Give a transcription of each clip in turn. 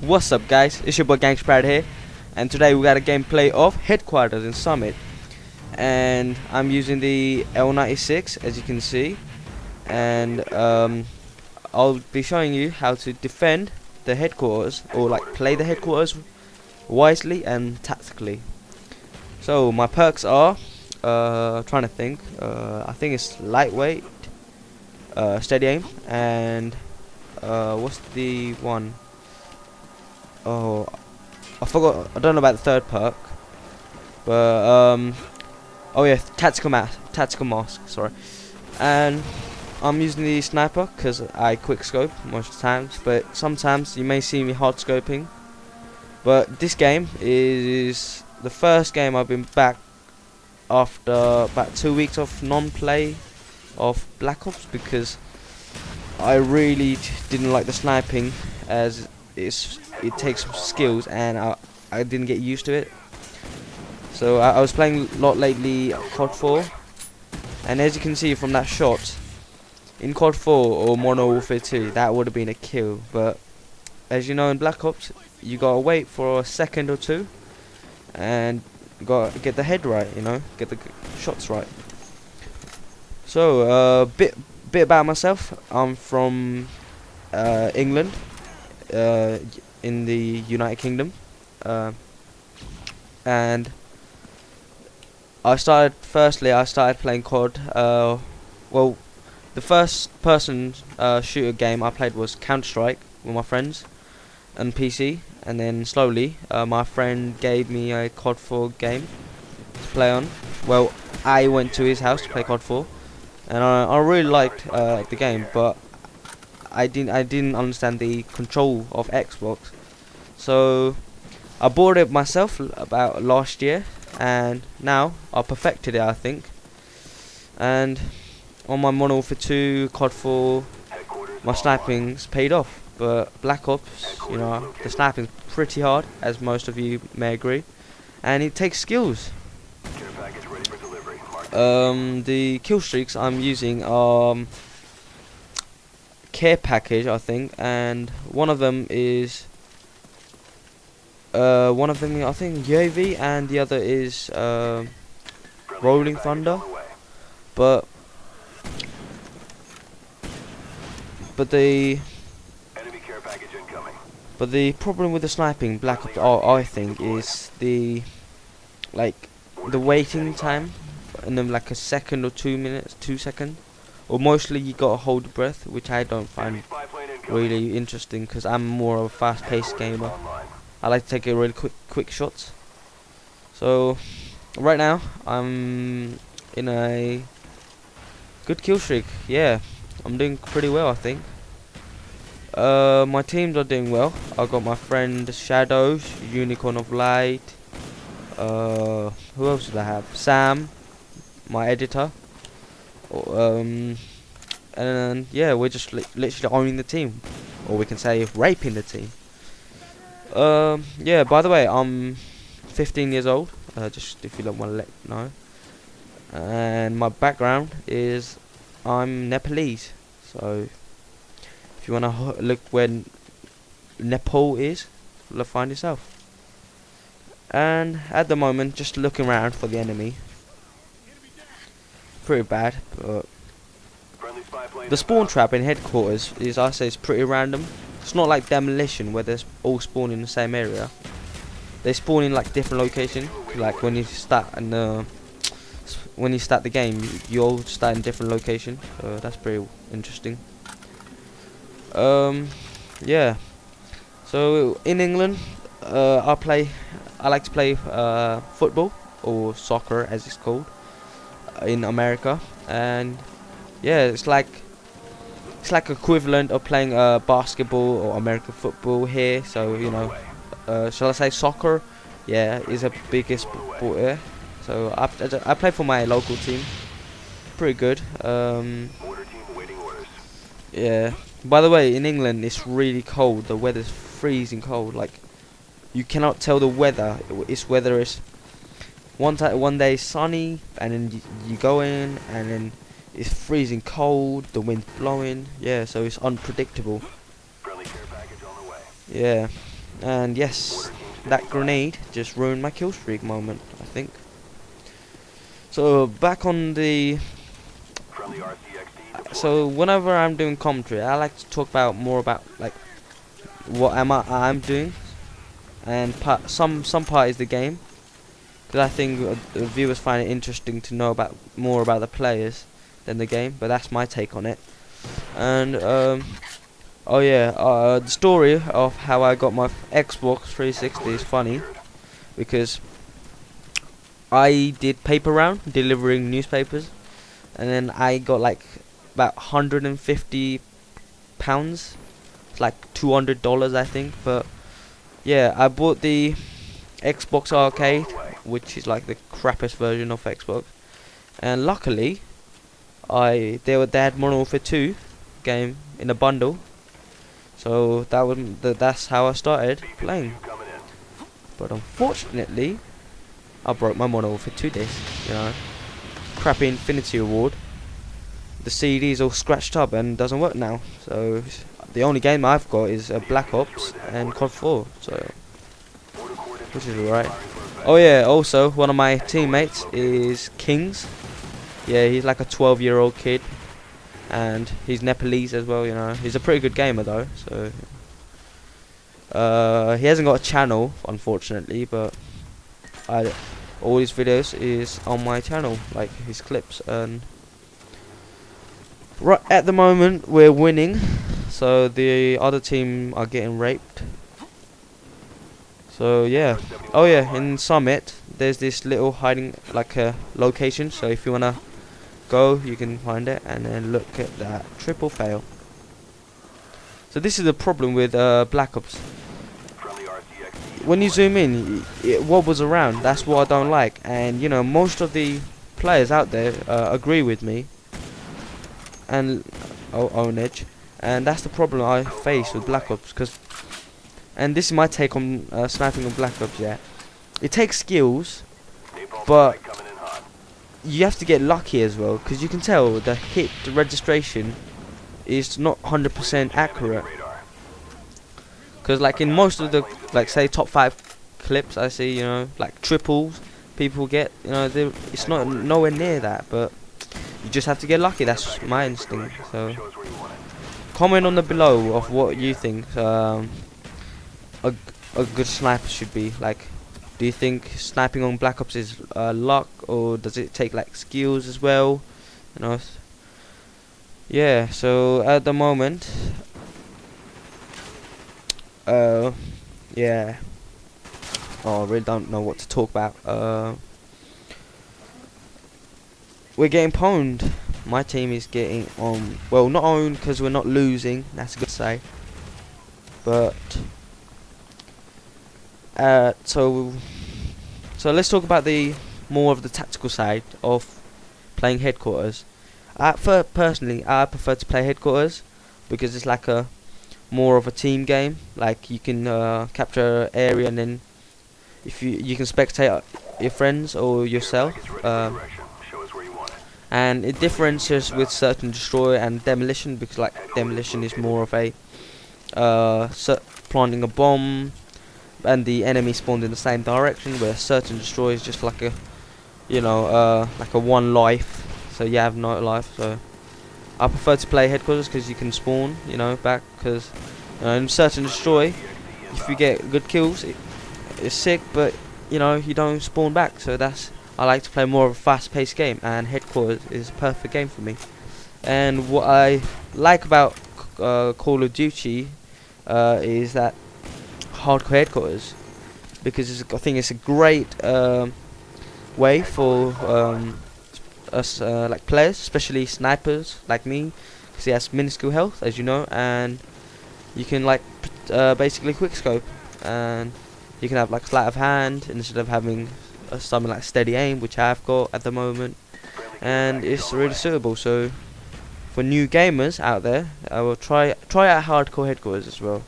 What's up, guys? It's your boy GangstaPrad here, and today we got a gameplay of Headquarters in Summit, and I'm using the L96 as you can see, and I'll be showing you how to defend the headquarters, or like play the headquarters wisely and tactically. So my perks are trying to think. I think it's lightweight, steady aim, and what's the one? Oh, I forgot. I don't know about the third perk, but oh yeah, tactical mask. Sorry, and I'm using the sniper because I quick scope most of the times, but sometimes you may see me hard scoping. But this game is the first game I've been back after about 2 weeks of non-play of Black Ops because I really didn't like the sniping as it takes some skills and I didn't get used to it. So I was playing a lot lately COD 4, and as you can see from that shot in COD 4 or Modern Warfare 2 that would have been a kill, but as you know in Black Ops you gotta wait for a second or two and you gotta get the head right, you know, get the shots right. So bit about myself. I'm from England, in the United Kingdom, and I started playing COD. Well, the first person shooter game I played was Counter-Strike with my friends on PC, and then slowly my friend gave me a COD 4 game to play on. Well, I went to his house to play COD 4, and I really liked the game, but I didn't understand the control of Xbox, so I bought it myself about last year, and now I perfected it, I think. And on my Modern Warfare 2, COD 4, my sniping's paid off. But Black Ops, you know, the sniping's pretty hard, as most of you may agree, and it takes skills. The kill streaks I'm using are care package, I think, and one of them is I think UAV, and the other is Rolling Thunder. But the problem with the sniping Black Ops, I think, is the waiting time, and then like a second or 2 minutes, 2 seconds, or mostly you gotta hold your breath, which I don't find really interesting because I'm more of a fast-paced gamer. I like to take a really quick shots. So right now I'm in a good kill streak. Yeah, I'm doing pretty well, I think. My teams are doing well. I got my friend Shadows, Unicorn of Light. Who else did I have? Sam, my editor. And yeah, we're just literally owning the team, or we can say raping the team. Yeah, by the way, I'm 15 years old, just if you don't want to let know. And my background is I'm Nepalese, so if you want to look where Nepal is, you'll find yourself. And at the moment, just looking around for the enemy. Pretty bad, but the spawn trap in headquarters is, I say, it's pretty random. It's not like demolition where they all spawn in the same area. They spawn in like different locations. Like when you start the game, you all start in different location. So that's pretty interesting. Yeah. So in England, I like to play football, or soccer as it's called in America, and yeah, it's like equivalent of playing basketball or American football here. So you know, shall I say soccer? Yeah, is a biggest sport here. So I play for my local team. Pretty good. Yeah. By the way, in England it's really cold. The weather's freezing cold. Like you cannot tell the weather. It's whether it's one day sunny, and then you go in, and then it's freezing cold, the wind's blowing. Yeah, so it's unpredictable. Yeah. And yes, that grenade just ruined my kill streak moment, I think. So back on the. So whenever I'm doing commentary, I like to talk about more about like what I'm doing, and some part is the game, because I think the viewers find it interesting to know about more about the players than the game. But that's my take on it. And oh yeah, the story of how I got my Xbox 360 is funny, because I did paper round delivering newspapers, and then I got like about £150. It's like $200 I think. But yeah, I bought the Xbox Arcade, which is like the crappiest version of Xbox, and luckily they had Modern Warfare 2 game in a bundle, so that's how I started playing. But unfortunately, I broke my Modern Warfare 2 disc, crappy Infinity Award. The CD is all scratched up and doesn't work now, so the only game I've got is Black Ops and COD 4, so which is alright. Oh yeah, also one of my teammates is Kings. Yeah, he's like a 12-year-old kid, and he's Nepalese as well. He's a pretty good gamer though. So he hasn't got a channel, unfortunately, but all his videos is on my channel, like his clips. And right at the moment we're winning, so the other team are getting raped. So yeah. Oh yeah, in Summit there's this little hiding like a location, so if you wanna go you can find it, and then look at that triple fail. So this is the problem with Black Ops. When you zoom in, it wobbles around. That's what I don't like, and most of the players out there agree with me, and own edge, and that's the problem I face with Black Ops. And this is my take on sniping on Black Ops. Yeah, it takes skills, but you have to get lucky as well, because you can tell the registration is not 100% accurate. Because like in most of the say top 5 clips I see, like triples people get, it's not nowhere near that, but you just have to get lucky. That's my instinct. So comment on the below of what you think a good sniper should be like. Do you think sniping on Black Ops is luck, or does it take like skills as well? Yeah, so at the moment, yeah, I really don't know what to talk about. We're getting pwned. My team is getting on. Well, not owned because we're not losing. That's a good say. But so let's talk about the more of the tactical side of playing headquarters. Personally, I prefer to play headquarters because it's like a more of a team game. Like you can capture an area, and then if you can spectate your friends or yourself. And it differentiates with search and destroy and demolition, because like demolition is more of a planting a bomb and the enemy spawned in the same direction, where search and destroy is just like a like a one life, so you have no life. So I prefer to play headquarters because you can spawn back, because in search and destroy, if you get good kills it's sick, but you don't spawn back. So I like to play more of a fast-paced game, and headquarters is a perfect game for me. And what I like about Call of Duty is that hardcore headquarters, because I think it's a great way for us like players, especially snipers like me, because he has minuscule health, as you know, and you can like basically quickscope, and you can have like sleight of hand instead of having something like steady aim, which I've got at the moment, and it's really suitable. So for new gamers out there, I will try out hardcore headquarters as well,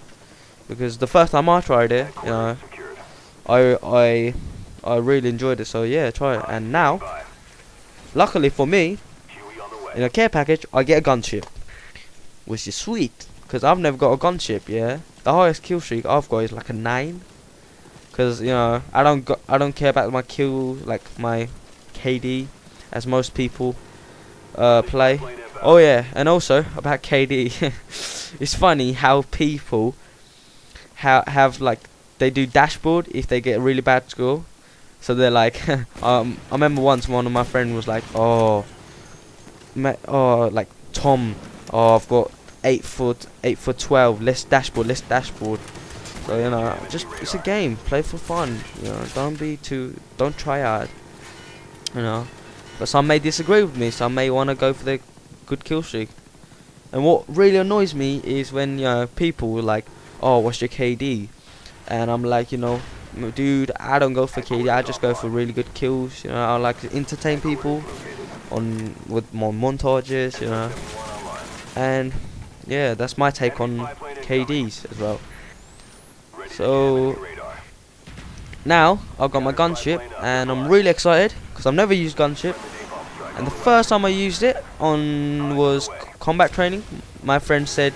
because the first time I tried it, I really enjoyed it. So yeah, try it. And now, luckily for me, in a care package I get a gunship, which is sweet, because I've never got a gunship. Yeah, the highest kill streak I've got is like a 9. Because you know, I don't care about my kill, like my KD, as most people play. Oh yeah, and also about KD, it's funny how people have like, they do dashboard if they get a really bad score. So they're like, I remember once one of my friends was like, like Tom, I've got 8 foot 12. Let's dashboard. So you know, just it's a game. Play for fun. You know, don't try hard. You know, but some may disagree with me. Some may want to go for the good kill streak. And what really annoys me is when, you know, people were like, "Oh, what's your KD?" And I'm like, you know, dude, I don't go for KD. I just go for really good kills. You know, I like to entertain people with more montages. You know, and yeah, that's my take on KDs as well. So now I've got my gunship, and I'm really excited because I've never used gunship. And the first time I used it on was combat training. My friend said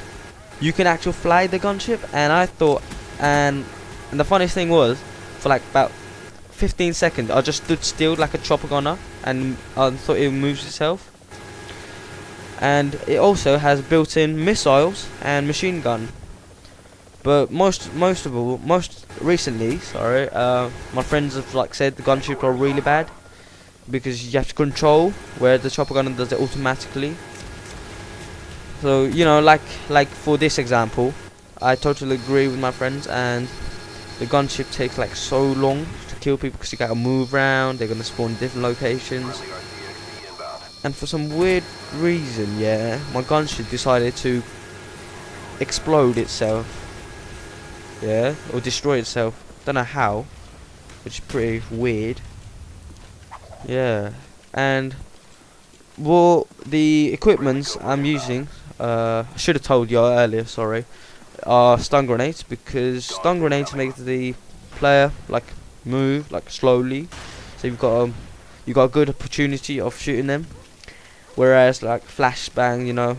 you can actually fly the gunship, and I thought, and the funniest thing was, for like about 15 seconds I just stood still like a chopper gunner, and I thought it moves itself. And it also has built-in missiles and machine gun. But most recently, my friends have like said the gunship are really bad because you have to control, where the chopper gunner does it automatically. So you know, like for this example, I totally agree with my friends, and the gunship takes like so long to kill people because you gotta move around. They're gonna spawn in different locations, and for some weird reason, yeah, my gunship decided to explode itself, yeah, or destroy itself. Don't know how, which is pretty weird. Yeah, and well, the equipments I'm using, I should have told you earlier, sorry, are stun grenades, because stun grenades make the player like move like slowly, so you've got a good opportunity of shooting them. Whereas like flashbang, you know,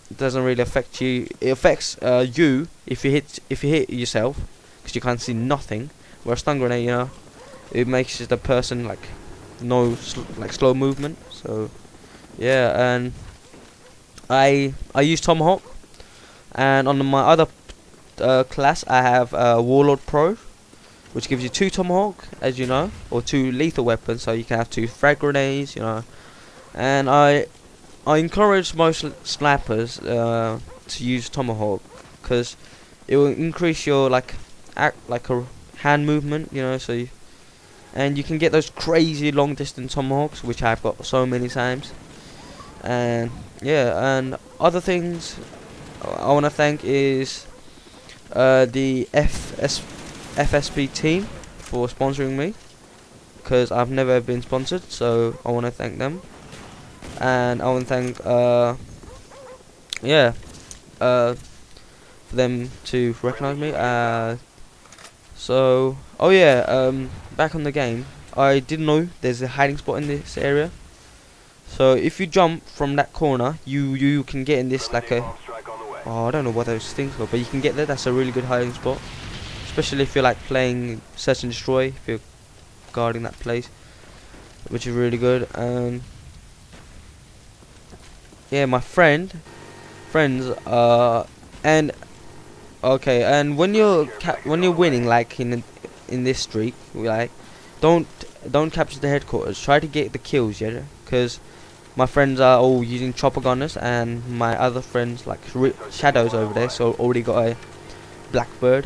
it doesn't really affect you. It affects you if you hit yourself, because you can't see nothing. Whereas stun grenade, you know, it makes the person like slow movement. So yeah, and I use Tomahawk, and on my other class I have Warlord Pro, which gives you 2 Tomahawk, as you know, or 2 lethal weapons, so you can have 2 frag grenades, you know. And I encourage most snipers to use Tomahawk, because it will increase your like a hand movement, you know. So and you can get those crazy long distance Tomahawks, which I've got so many times. And yeah, and other things I want to thank is the FSP team for sponsoring me, because I've never been sponsored, so I want to thank them. And I want to thank for them to recognize me. Back on the game, I didn't know there's a hiding spot in this area. So if you jump from that corner, you can get in this like a, I don't know what those things are, but you can get there. That's a really good hiding spot, especially if you're like playing search and destroy, if you're guarding that place, which is really good. Yeah, my friends and okay, and when you're winning, like in this streak, like don't capture the headquarters. Try to get the kills, yeah, because my friends are all using chopper gunners, and my other friends like shadows over there, so already got a blackbird.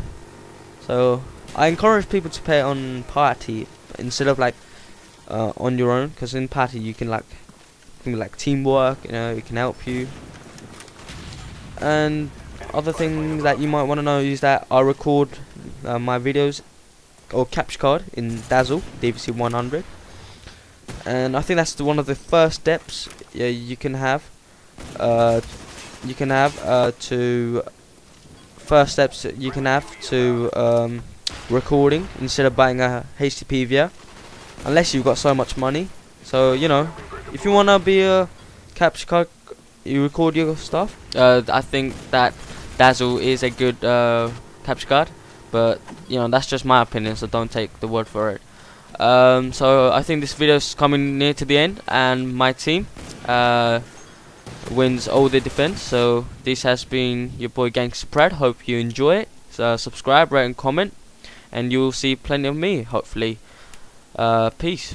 So I encourage people to play on party instead of like on your own, because in party you can like teamwork, you know, it can help you. And other things that you might want to know is that I record my videos or capture card in Dazzle DVC 100, and I think that's one of the first steps you can have to recording instead of buying a HTP via, unless you've got so much money. So you know, if you wanna be a capture card, you record your stuff. I think that Dazzle is a good capture card, but you know, that's just my opinion, so don't take the word for it. So I think this video is coming near to the end, and my team wins all the defense. So this has been your boy GangstaPrad. Hope you enjoy it. So subscribe, rate and comment, and you'll see plenty of me, hopefully. Peace.